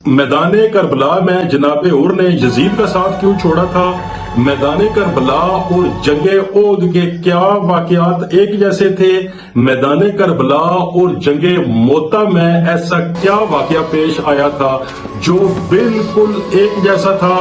میدان کربلا میں جناب عور نے یزید کا ساتھ کیوں چھوڑا تھا؟ میدان کربلا اور جنگ احد کے کیا واقعات ایک جیسے تھے؟ میدان کربلا اور جنگ موتا میں ایسا کیا واقعہ پیش آیا تھا جو بالکل ایک جیسا تھا؟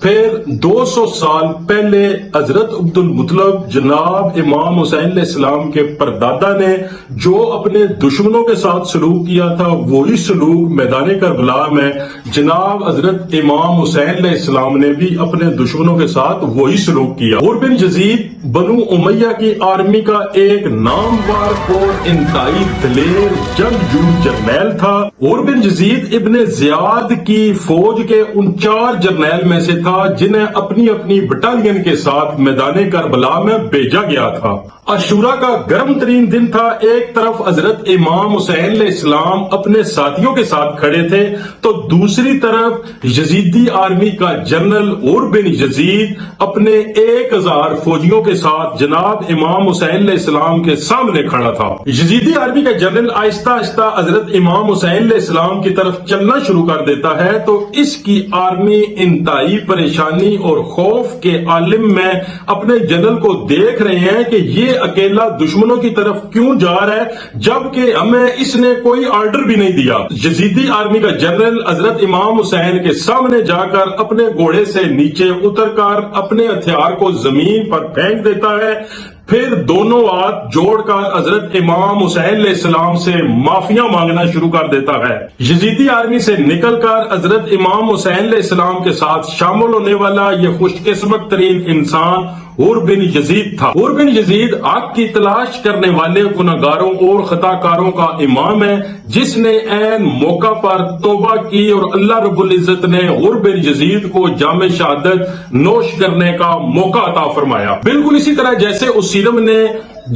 پھر 200 سال پہلے حضرت عبد المطلب جناب امام حسین علیہ السلام کے پردادا نے جو اپنے دشمنوں کے ساتھ سلوک کیا تھا، وہی سلوک میدان کربلا میں جناب حضرت امام حسین علیہ السلام نے بھی اپنے دشمنوں کے ساتھ وہی سلوک کیا۔ عور بن یزید بنو امیہ کی آرمی کا ایک نامور اور انتہائی دلیر جنگجو جرنیل تھا۔ عور بن یزید ابن زیاد کی فوج کے ان 4 جرنیل میں سے تھا جنہیں اپنی اپنی بٹالین کے ساتھ میدان کربلا میں بھیجا گیا تھا۔ عاشورہ کا گرم ترین دن تھا۔ ایک طرف حضرت امام حسین علیہ السلام اپنے ساتھیوں کے ساتھ کھڑے تھے تو دوسری طرف یزیدی آرمی کا جنرل عور بن یزید اپنے 1000 فوجیوں کے ساتھ جناب امام حسین علیہ السلام کے سامنے کھڑا تھا۔ یزیدی آرمی کا جنرل آہستہ آہستہ حضرت امام حسین علیہ السلام کی طرف چلنا شروع کر دیتا ہے تو اس کی آرمی انتہائی پریشانی اور خوف کے عالم میں اپنے جنرل کو دیکھ رہے ہیں کہ یہ اکیلا دشمنوں کی طرف کیوں جا رہا ہے جبکہ ہمیں اس نے کوئی آرڈر بھی نہیں دیا۔ یزیدی آرمی کا جنرل حضرت امام حسین کے سامنے جا کر اپنے گھوڑے سے نیچے اتر کر اپنے ہتھیار کو زمین پر پھینک دیتا ہے، پھر دونوں ہاتھ جوڑ کر حضرت امام حسین علیہ السلام سے معافیاں مانگنا شروع کر دیتا ہے۔ یزیدی آرمی سے نکل کر حضرت امام حسین علیہ السلام کے ساتھ شامل ہونے والا یہ خوش قسمت ترین انسان عور بن یزید تھا۔ عور بن یزید حق کی تلاش کرنے والے گناہگاروں اور خطا کاروں کا امام ہے، جس نے عین موقع پر توبہ کی اور اللہ رب العزت نے عور بن یزید کو جام شہادت نوش کرنے کا موقع عطا فرمایا۔ بالکل اسی طرح جیسے اسیرم نے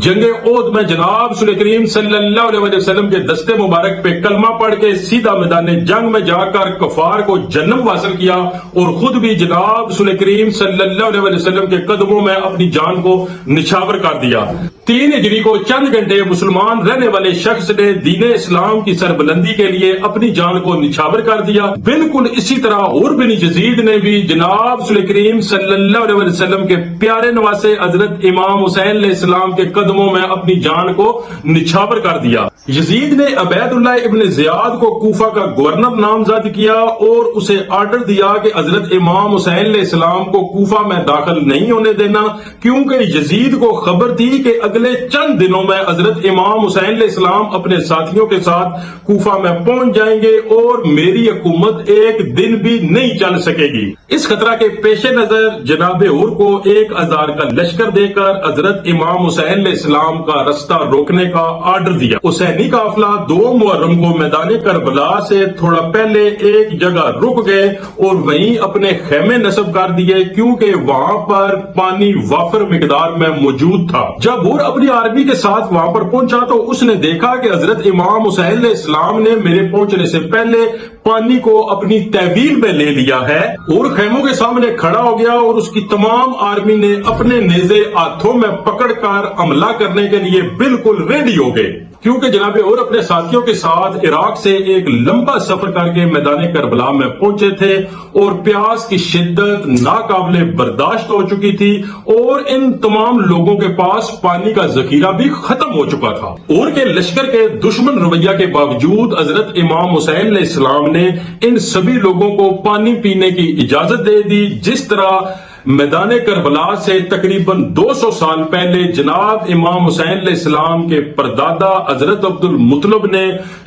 جنگ احد میں جناب رسول کریم صلی اللہ علیہ وسلم کے دستے مبارک پہ کلمہ پڑھ کے سیدھا میدان جنگ میں جا کر کفار کو جنم حاصل کیا اور خود بھی جناب رسول کریم صلی اللہ علیہ وسلم کے قدموں میں اپنی جان کو نچھاور کر دیا۔ 3 ہجری کو چند گھنٹے مسلمان رہنے والے شخص نے دین اسلام کی سربلندی کے لیے اپنی جان کو نچھاور کر دیا۔ بالکل اسی طرح عور بن یزید نے بھی جناب رسول کریم صلی اللہ علیہ وسلم کے پیارے نواسے حضرت امام حسین علیہ السلام کے قدموں میں اپنی جان کو نچھاور کر دیا۔ یزید نے عبید اللہ ابن زیاد کو کوفہ کا گورنر نامزد کیا اور اسے آرڈر دیا کہ حضرت امام حسین علیہ السلام کو کوفہ میں داخل نہیں ہونے دینا، کیونکہ یزید کو خبر تھی کہ اگلے چند دنوں میں حضرت امام حسین علیہ السلام اپنے ساتھیوں کے ساتھ کوفہ میں پہنچ جائیں گے اور میری حکومت ایک دن بھی نہیں چل سکے گی۔ اس خطرہ کے پیش نظر جناب عور کو 1000 کا لشکر دے کر حضرت امام حسین علیہ السلام کا رستہ روکنے کا آرڈر دیا۔ حسینی قافلہ 2 محرم کو میدان کربلا سے تھوڑا پہلے ایک جگہ رک گئے اور وہیں اپنے خیمے نصب کر دیے، کیونکہ وہاں پر پانی وافر مقدار میں موجود تھا۔ جب عور اپنی آرمی کے ساتھ وہاں پر پہنچا تو اس نے دیکھا کہ حضرت امام حسین علیہ السلام نے میرے پہنچنے سے پہلے پانی کو اپنی تحویل میں لے لیا ہے اور خیموں کے سامنے کھڑا ہو گیا اور اس کی تمام آرمی نے اپنے نیزے ہاتھوں میں پکڑ کر حملہ کرنے کے لیے بالکل ریڈی ہو گئے، کیونکہ جناب عور اپنے ساتھیوں کے ساتھ عراق سے ایک لمبا سفر کر کے میدان کربلا میں پہنچے تھے اور پیاس کی شدت ناقابل برداشت ہو چکی تھی اور ان تمام لوگوں کے پاس پانی کا ذخیرہ بھی ختم ہو چکا تھا۔ عور کے لشکر کے دشمن رویہ کے باوجود حضرت امام حسین علیہ السلام نے ان سبھی لوگوں کو پانی پینے کی اجازت دے دی، جس طرح میدان کربلا سے تقریباً 200 سال پہلے جناب امام حسین علیہ السلام کے پردادا حضرت عبد المطلب نے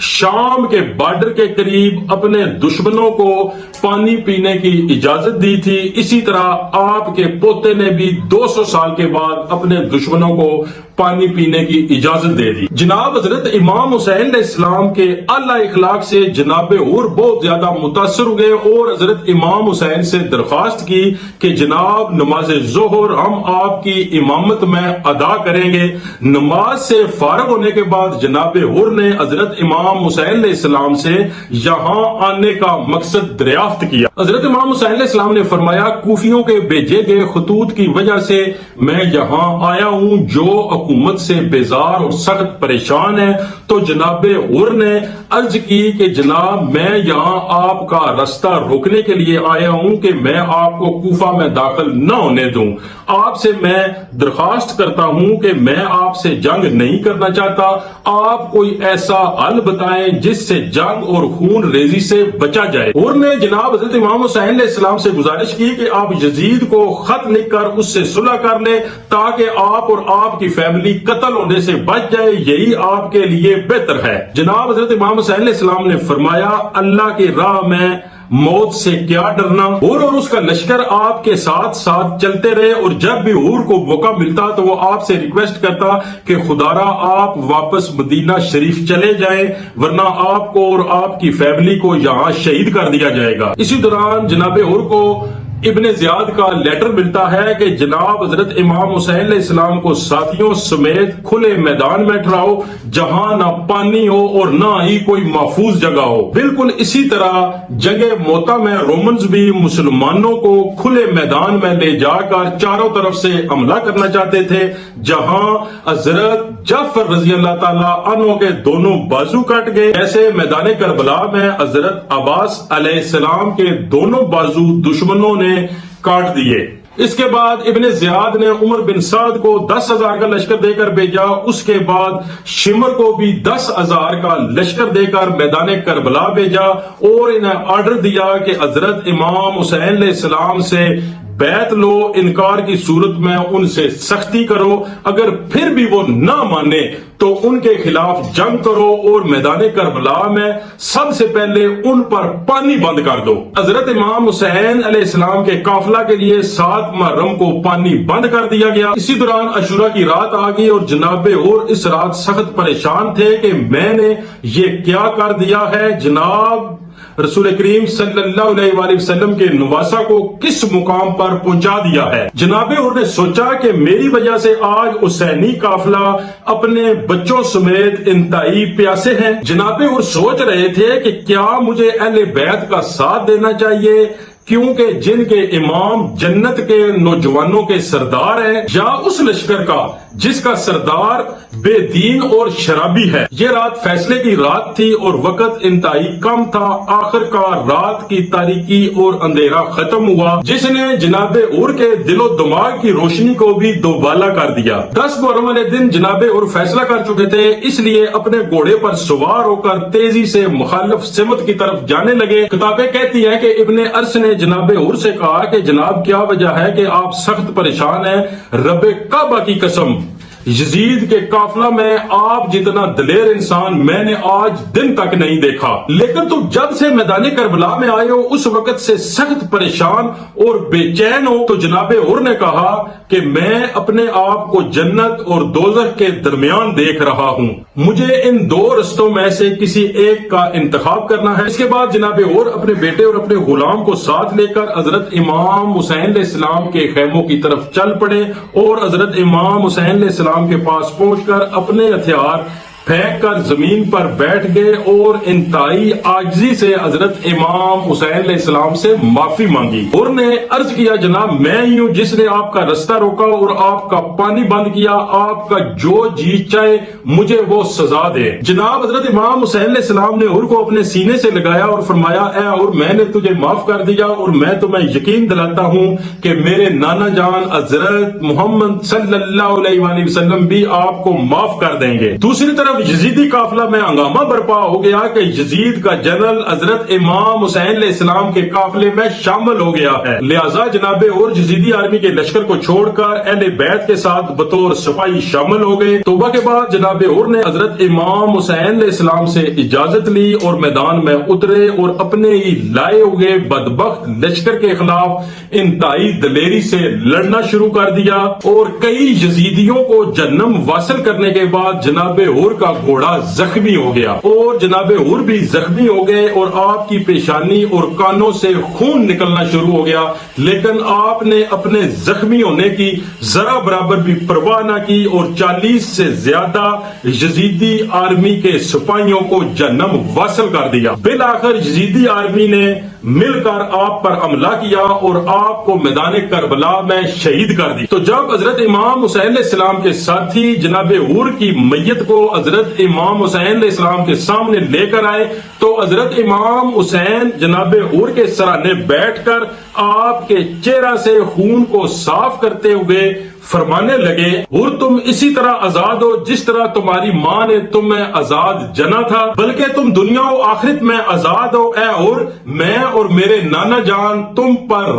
شام کے بارڈر کے قریب اپنے دشمنوں کو پانی پینے کی اجازت دی تھی، اسی طرح آپ کے پوتے نے بھی 200 سال کے بعد اپنے دشمنوں کو پانی پینے کی اجازت دے دی۔ جناب حضرت امام حسین علیہ السلام کے اعلیٰ اخلاق سے جناب عور بہت زیادہ متاثر ہوئے اور حضرت امام حسین سے درخواست کی کہ جناب نماز ظہر ہم آپ کی امامت میں ادا کریں گے۔ نماز سے فارغ ہونے کے بعد جناب عور نے حضرت امام حسین علیہ السلام سے یہاں آنے کا مقصد دریافت کیا۔ حضرت امام حسین علیہ السلام نے فرمایا، کوفیوں کے بھیجے گئے خطوط کی وجہ سے میں یہاں آیا ہوں، جو حکومت سے بیزار اور سخت پریشان ہیں، تو جناب عمر نے عرض کی کہ جناب میں یہاں آپ کا راستہ روکنے کے لیے آیا ہوں کہ میں آپ کو کوفہ میں داخل نہ ہونے دوں۔ آپ سے میں درخواست کرتا ہوں کہ میں آپ سے جنگ نہیں کرنا چاہتا، آپ کوئی ایسا حل بتائیں جس سے جنگ اور خون ریزی سے بچا جائے۔ عمر نے جناب حضرت امام حسین علیہ السلام سے گزارش کی کہ آپ یزید کو خط لکھ کر اس سے صلح کر لیں تاکہ آپ اور آپ کی فیملی قتل ہونے سے بچ جائے، یہی آپ کے لیے بہتر ہے۔ جناب حضرت امام حسین علیہ السلام نے فرمایا اللہ کی راہ میں موت سے کیا ڈرنا، اور اس کا لشکر آپ کے ساتھ ساتھ چلتے رہے، اور جب بھی حور کو موقع ملتا تو وہ آپ سے ریکویسٹ کرتا کہ خدارا آپ واپس مدینہ شریف چلے جائیں ورنہ آپ کو اور آپ کی فیملی کو یہاں شہید کر دیا جائے گا۔ اسی دوران جناب حور کو ابن زیاد کا لیٹر ملتا ہے کہ جناب حضرت امام حسین علیہ السلام کو ساتھیوں سمیت کھلے میدان میں ٹھہراؤ جہاں نہ پانی ہو اور نہ ہی کوئی محفوظ جگہ ہو۔ بالکل اسی طرح جنگ موتا میں رومنز بھی مسلمانوں کو کھلے میدان میں لے جا کر چاروں طرف سے حملہ کرنا چاہتے تھے، جہاں حضرت جعفر رضی اللہ تعالیٰ عنہ کے دونوں بازو کٹ گئے، ایسے میدان کربلا میں حضرت عباس علیہ السلام کے دونوں بازو دشمنوں نے کاٹ دیے۔ اس کے بعد ابن زیاد نے عمر بن سعد کو 10,000 کا لشکر دے کر بھیجا، اس کے بعد شمر کو بھی 10,000 کا لشکر دے کر میدان کربلا بھیجا اور انہیں آرڈر دیا کہ حضرت امام حسین علیہ السلام سے بیعت لو، انکار کی صورت میں ان سے سختی کرو، اگر پھر بھی وہ نہ مانے تو ان کے خلاف جنگ کرو اور میدان کربلا میں سب سے پہلے ان پر پانی بند کر دو۔ حضرت امام حسین علیہ السلام کے قافلہ کے لیے 7 محرم کو پانی بند کر دیا گیا۔ اسی دوران عاشورہ کی رات آ گئی اور جناب عمر اس رات سخت پریشان تھے کہ میں نے یہ کیا کر دیا ہے، جناب رسول کریم صلی اللہ علیہ وآلہ وسلم کے نواسہ کو کس مقام پر پہنچا دیا ہے۔ جناب عمر نے سوچا کہ میری وجہ سے آج حسینی قافلہ اپنے بچوں سمیت انتہائی پیاسے ہیں۔ جناب عمر سوچ رہے تھے کہ کیا مجھے اہل بیت کا ساتھ دینا چاہیے کیونکہ جن کے امام جنت کے نوجوانوں کے سردار ہیں، یا اس لشکر کا جس کا سردار بے دین اور شرابی ہے۔ یہ رات فیصلے کی رات تھی اور وقت انتہائی کم تھا۔ آخر کار رات کی تاریکی اور اندھیرا ختم ہوا جس نے جناب عمر کے دل و دماغ کی روشنی کو بھی دوبالا کر دیا۔ 10 محرم والے دن جناب عمر فیصلہ کر چکے تھے، اس لیے اپنے گھوڑے پر سوار ہو کر تیزی سے مخالف سمت کی طرف جانے لگے۔ کتابیں کہتی ہیں کہ ابن ارس نے جناب عمر سے کہا کہ جناب کیا وجہ ہے کہ آپ سخت پریشان ہیں؟ رب کعبہ کی قسم یزید کے قافلہ میں آپ جتنا دلیر انسان میں نے آج دن تک نہیں دیکھا، لیکن تم جب سے میدان کربلا میں آئے ہو اس وقت سے سخت پریشان اور بے چین ہو۔ تو جناب عمر نے کہا کہ میں اپنے آپ کو جنت اور دوزخ کے درمیان دیکھ رہا ہوں، مجھے ان 2 رستوں میں سے کسی ایک کا انتخاب کرنا ہے۔ اس کے بعد جناب عمر اپنے بیٹے اور اپنے غلام کو ساتھ لے کر حضرت امام حسین علیہ السلام کے خیموں کی طرف چل پڑے اور حضرت امام حسین علیہ السلام کے پاس پہنچ کر اپنے ہتھیار پھینک کر زمین پر بیٹھ گئے اور انتہائی عاجزی سے حضرت امام حسین علیہ السلام سے معافی مانگی۔ اور نے عرض کیا جناب میں ہی ہوں جس نے آپ کا راستہ روکا اور آپ کا پانی بند کیا، آپ کا جو جی چاہے مجھے وہ سزا دے۔ جناب حضرت امام حسین علیہ السلام نے عمر کو اپنے سینے سے لگایا اور فرمایا اے عمر میں نے تجھے معاف کر دیا اور میں تمہیں یقین دلاتا ہوں کہ میرے نانا جان حضرت محمد صلی اللہ علیہ وآلہ وسلم بھی آپ کو معاف کر دیں گے۔ دوسری طرف یزیدی قافلہ میں ہنگامہ برپا ہو گیا کہ یزید کا جنرل حضرت امام حسین علیہ السلام کے قافلے میں شامل ہو گیا ہے، لہذا جناب عمر یزیدی آرمی کے لشکر کو چھوڑ کر اہل بیت کے ساتھ بطور سپاہی شامل ہو گئے۔ توبہ کے بعد جناب عمر نے حضرت امام حسین علیہ السلام سے اجازت لی اور میدان میں اترے اور اپنے ہی لائے ہوئے بدبخت لشکر کے خلاف انتہائی دلیری سے لڑنا شروع کر دیا اور کئی یزیدیوں کو جہنم واصل کرنے کے بعد جناب عمر کا گھوڑا زخمی ہو گیا اور جناب عمر بھی زخمی ہو گئے اور آپ کی پیشانی اور کانوں سے خون نکلنا شروع ہو گیا، لیکن آپ نے اپنے زخمی ہونے کی ذرا برابر بھی پرواہ نہ کی اور 40 سے زیادہ یزیدی آرمی کے سپاہیوں کو جہنم واصل کر دیا۔ بالآخر یزیدی آرمی نے مل کر آپ پر حملہ کیا اور آپ کو میدان کربلا میں شہید کر دی۔ تو جب حضرت امام حسین علیہ السلام کے ساتھی جناب حور کی میت کو حضرت امام حسین علیہ السلام کے سامنے لے کر آئے تو حضرت امام حسین جناب حور کے سرانے بیٹھ کر آپ کے چہرہ سے خون کو صاف کرتے ہوئے فرمانے لگے، اور تم اسی طرح آزاد ہو جس طرح تمہاری ماں نے تمہیں آزاد جنا تھا، بلکہ تم دنیا و آخرت میں آزاد ہو، اے اور میں اور میرے نانا جان تم پر